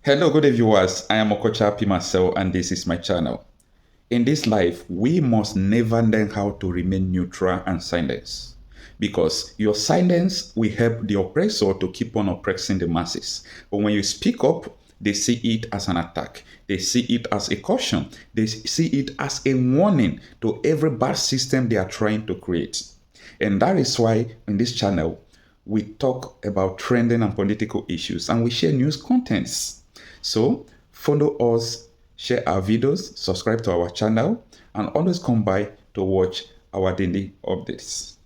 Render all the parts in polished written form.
Hello, good day viewers. I am Okocha P. Marcel and this is my channel. In this life, we must never learn how to remain neutral and silent. Because your silence will help the oppressor to keep on oppressing the masses. But when you speak up, they see it as an attack. They see it as a caution. They see it as a warning to every bad system they are trying to create. And that is why in this channel, we talk about trending and political issues and we share news contents. So follow us, share our videos, subscribe to our channel, and always come by to watch our daily updates.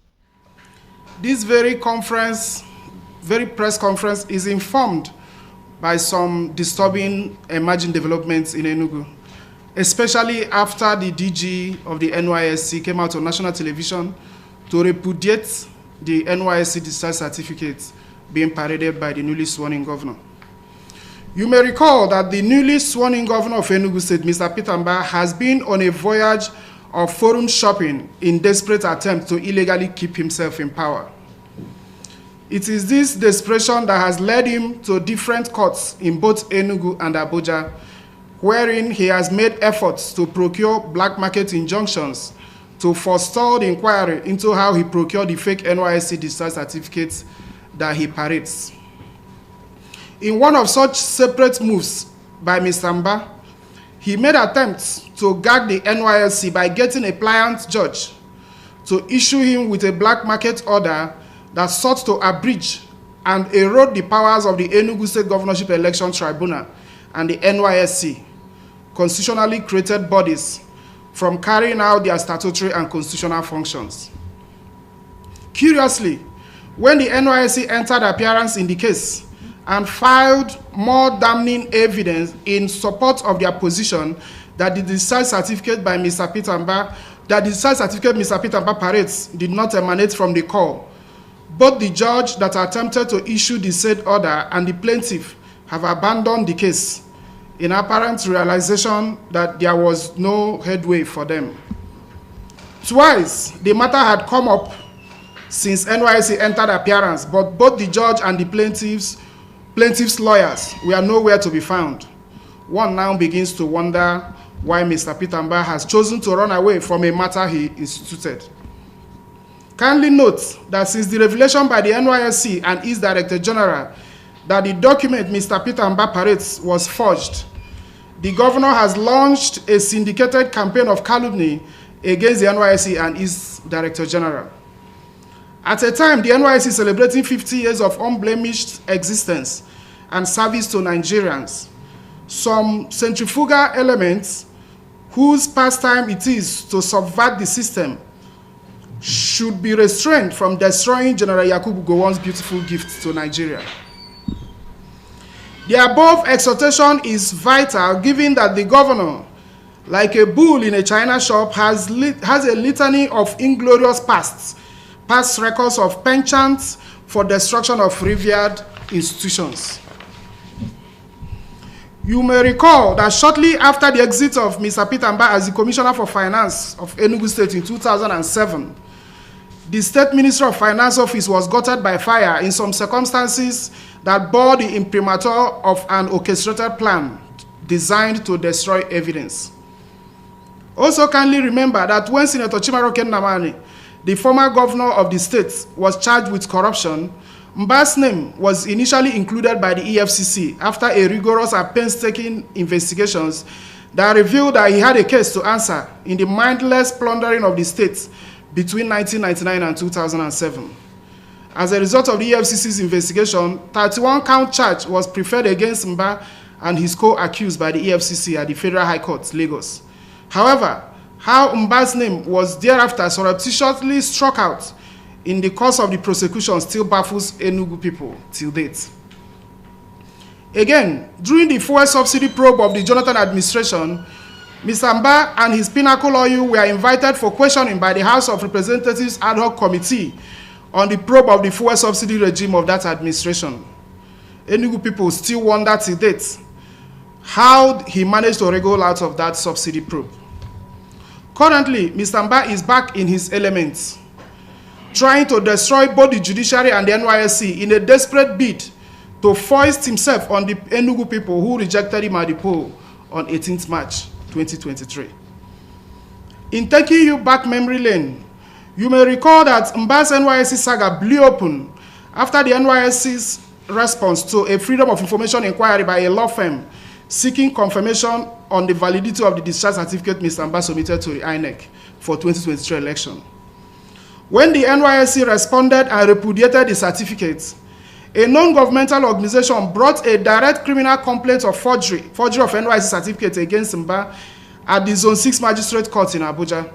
This very press conference is informed by some disturbing emerging developments in Enugu, especially after the DG of the NYSC came out on national television to repudiate the NYSC discharge certificate being paraded by the newly sworn-in governor. You may recall that the newly sworn-in governor of Enugu State, Mr. Peter Mbah, has been on a voyage of forum shopping in desperate attempt to illegally keep himself in power. It is this desperation that has led him to different courts in both Enugu and Abuja, wherein he has made efforts to procure black market injunctions to forestall the inquiry into how he procured the fake NYSC discharge certificates that he parades. In one of such separate moves by Mr. Mbah, he made attempts to gag the NYSC by getting a pliant judge to issue him with a black market order that sought to abridge and erode the powers of the Enugu State Governorship Election Tribunal and the NYSC, constitutionally created bodies, from carrying out their statutory and constitutional functions. Curiously, when the NYSC entered appearance in the case and filed more damning evidence in support of their position that the discharge certificate by Mr. Peter Mbah, that the discharge certificate Mr. Peter Mbah parades did not emanate from the call, both the judge that attempted to issue the said order and the plaintiff have abandoned the case in apparent realization that there was no headway for them. Twice, the matter had come up since NYSC entered appearance, but both the judge and the plaintiff's lawyers were nowhere to be found. One now begins to wonder why Mr. Peter Mbah has chosen to run away from a matter he instituted. Kindly note that since the revelation by the NYSC and its Director General that the document Mr. Peter Mbah parades was forged, the governor has launched a syndicated campaign of calumny against the NYSC and its Director General. At a time, the NYSC is celebrating 50 years of unblemished existence and service to Nigerians, some centrifugal elements whose pastime it is to subvert the system should be restrained from destroying General Yakubu Gowon's beautiful gift to Nigeria. The above exhortation is vital given that the governor, like a bull in a china shop, has a litany of inglorious past records of penchants for destruction of revered institutions. You may recall that shortly after the exit of Mr. Peter Mbah as the Commissioner for Finance of Enugu State in 2007, the State Ministry of Finance office was gutted by fire in some circumstances that bore the imprimatur of an orchestrated plan designed to destroy evidence. Also kindly remember that when Senator Chimaroke Nnamani, the former governor of the state, was charged with corruption, Mbah's name was initially included by the EFCC after a rigorous and painstaking investigations that revealed that he had a case to answer in the mindless plundering of the state between 1999 and 2007. As a result of the EFCC's investigation, 31-count charge was preferred against Mbah and his co-accused by the EFCC at the Federal High Court, Lagos. However, how Mbah's name was thereafter surreptitiously struck out in the course of the prosecution still baffles Enugu people till date. Again, during the fuel subsidy probe of the Jonathan administration, Mr. Mbah and his pinnacle oil were invited for questioning by the House of Representatives ad hoc committee on the probe of the fuel subsidy regime of that administration. Enugu people still wonder till date how he managed to wriggle out of that subsidy probe. Currently, Mr. Mbah is back in his elements, trying to destroy both the judiciary and the NYSC in a desperate bid to foist himself on the Enugu people who rejected him at the poll on 18th March 2023. In taking you back memory lane, you may recall that Mbah's NYSC saga blew open after the NYSC's response to a Freedom of Information inquiry by a law firm seeking confirmation on the validity of the discharge certificate Mr. Mbah submitted to the INEC for 2023 election. When the NYSC responded and repudiated the certificate, a non-governmental organization brought a direct criminal complaint of forgery of NYSC certificate against Mbah at the Zone 6 Magistrate Court in Abuja.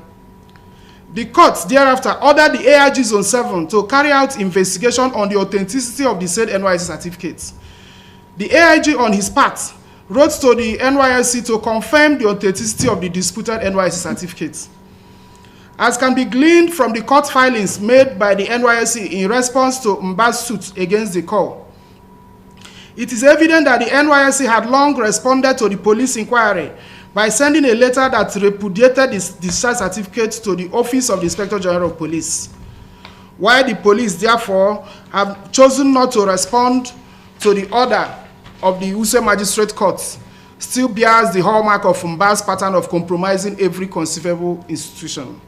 The court thereafter ordered the AIG Zone 7 to carry out investigation on the authenticity of the said NYSC certificates. The AIG, on his part, wrote to the NYSC to confirm the authenticity of the disputed NYSC certificates. As can be gleaned from the court filings made by the NYSC in response to Mbah's suit against the call, it is evident that the NYSC had long responded to the police inquiry by sending a letter that repudiated this discharge certificate to the Office of the Inspector General of Police. While the police, therefore, have chosen not to respond to the order of the Wuse Magistrate Court, still bears the hallmark of Mbah's pattern of compromising every conceivable institution.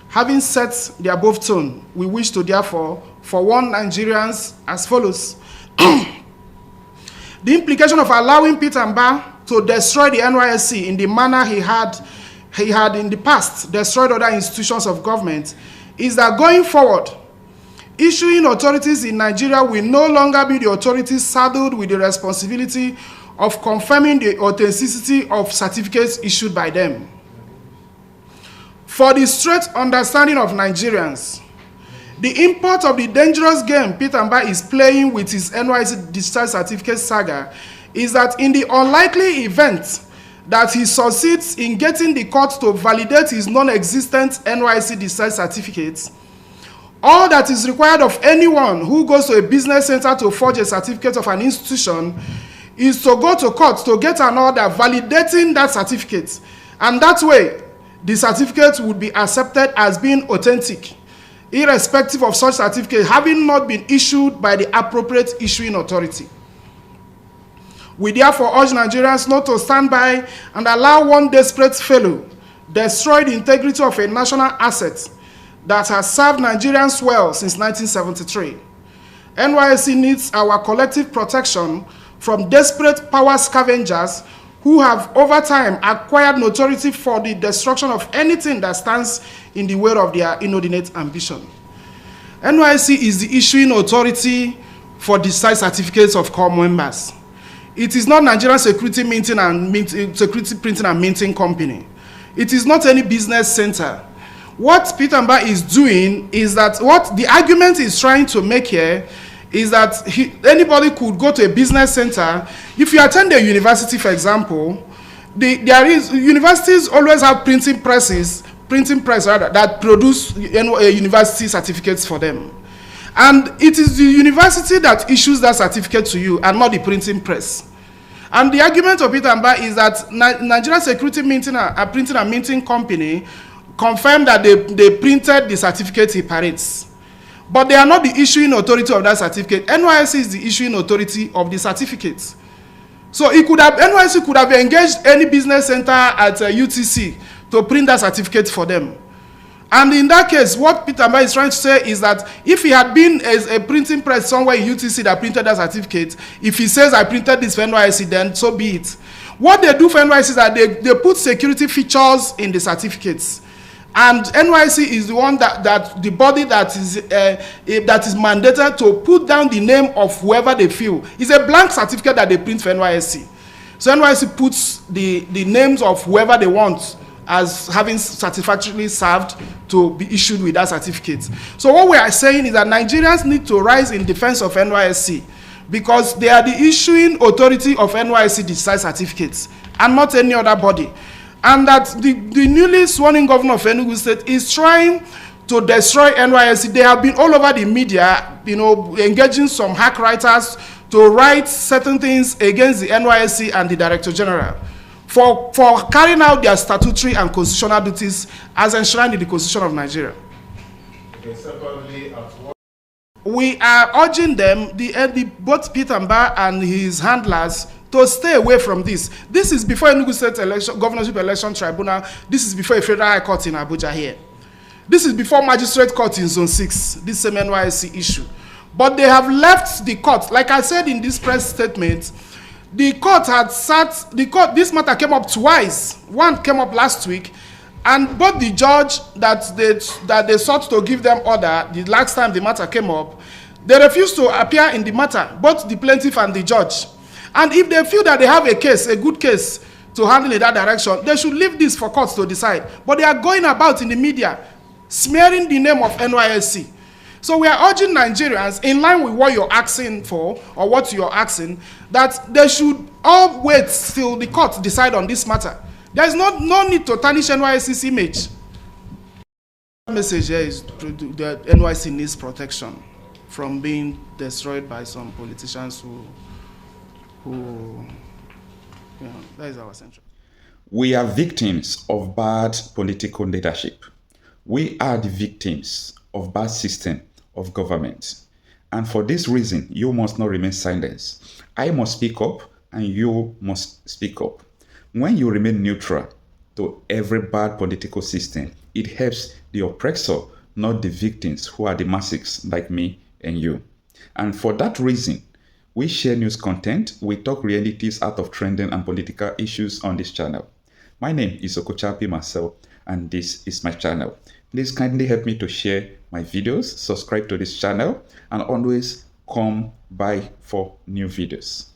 Having set the above tone, we wish to therefore forewarn Nigerians as follows. The implication of allowing Peter Mbah to destroy the NYSC in the manner he had in the past destroyed other institutions of government is that going forward, issuing authorities in Nigeria will no longer be the authorities saddled with the responsibility of confirming the authenticity of certificates issued by them. For the straight understanding of Nigerians, the import of the dangerous game Peter Mbah is playing with his NYSC discharge certificate saga is that in the unlikely event that he succeeds in getting the court to validate his non-existent NYSC discharge certificates, all that is required of anyone who goes to a business center to forge a certificate of an institution is to go to court to get an order validating that certificate, and that way the certificate would be accepted as being authentic, irrespective of such certificate having not been issued by the appropriate issuing authority. We therefore urge Nigerians not to stand by and allow one desperate fellow destroy the integrity of a national asset that has served Nigerians well since 1973. NYSC needs our collective protection from desperate power scavengers who have over time acquired notoriety for the destruction of anything that stands in the way of their inordinate ambition. NYSC is the issuing authority for discharge certificates of core members. It is not Nigerian security printing and minting company. It is not any business center. What Peter Mbah is doing is that what the argument is trying to make here is that anybody could go to a business center. If you attend a university, for example, universities always have printing presses that produce university certificates for them. And it is the university that issues that certificate to you and not the printing press. And the argument of Peter Mbah is that Nigerian Security Printing and Minting Company confirmed that they printed the certificate he parades. But they are not the issuing authority of that certificate. NYSC is the issuing authority of the certificate. So NYSC could have engaged any business center at UTC to print that certificate for them. And in that case, what Peter Mbah is trying to say is that if he had been a printing press somewhere in UTC that printed that certificate, if he says, I printed this for NYSC, then so be it. What they do for NYSC is that they put security features in the certificates. And NYSC is the one that the body that is mandated to put down the name of whoever they feel. It's a blank certificate that they print for NYSC. So NYSC puts the names of whoever they want as having satisfactorily served to be issued with that certificate. So what we are saying is that Nigerians need to rise in defense of NYSC because they are the issuing authority of NYSC discharge certificates and not any other body. And that the newly sworn-in governor of Enugu State is trying to destroy NYSC. They have been all over the media, engaging some hack writers to write certain things against the NYSC and the Director General for carrying out their statutory and constitutional duties as enshrined in the Constitution of Nigeria. Okay, secondly, we are urging them, both Peter Mbah and his handlers, to stay away from this. This is before Enugu State election, Governorship Election Tribunal. This is before a federal high court in Abuja here. This is before magistrate court in Zone 6, this same NYSC issue. But they have left the court. Like I said in this press statement, the court had sat, this matter came up twice. One came up last week, and both the judge that they sought to give them order, the last time the matter came up, they refused to appear in the matter, both the plaintiff and the judge. And if they feel that they have a case, a good case to handle in that direction, they should leave this for courts to decide. But they are going about in the media, smearing the name of NYSC. So we are urging Nigerians, in line with what you're asking for, or what you're asking, that they should all wait till the court decide on this matter. There is no need to tarnish NYSC's image. The message here is that NYSC needs protection from being destroyed by some politicians who that is our central. We are victims of bad political leadership. We are the victims of bad system of government. And for this reason, you must not remain silent. I must speak up and you must speak up. When you remain neutral to every bad political system, it helps the oppressor, not the victims who are the masses like me and you. And for that reason, we share news content, we talk realities out of trending and political issues on this channel. My name is Okochapi Marcel, and this is my channel. Please kindly help me to share my videos, subscribe to this channel, and always come by for new videos.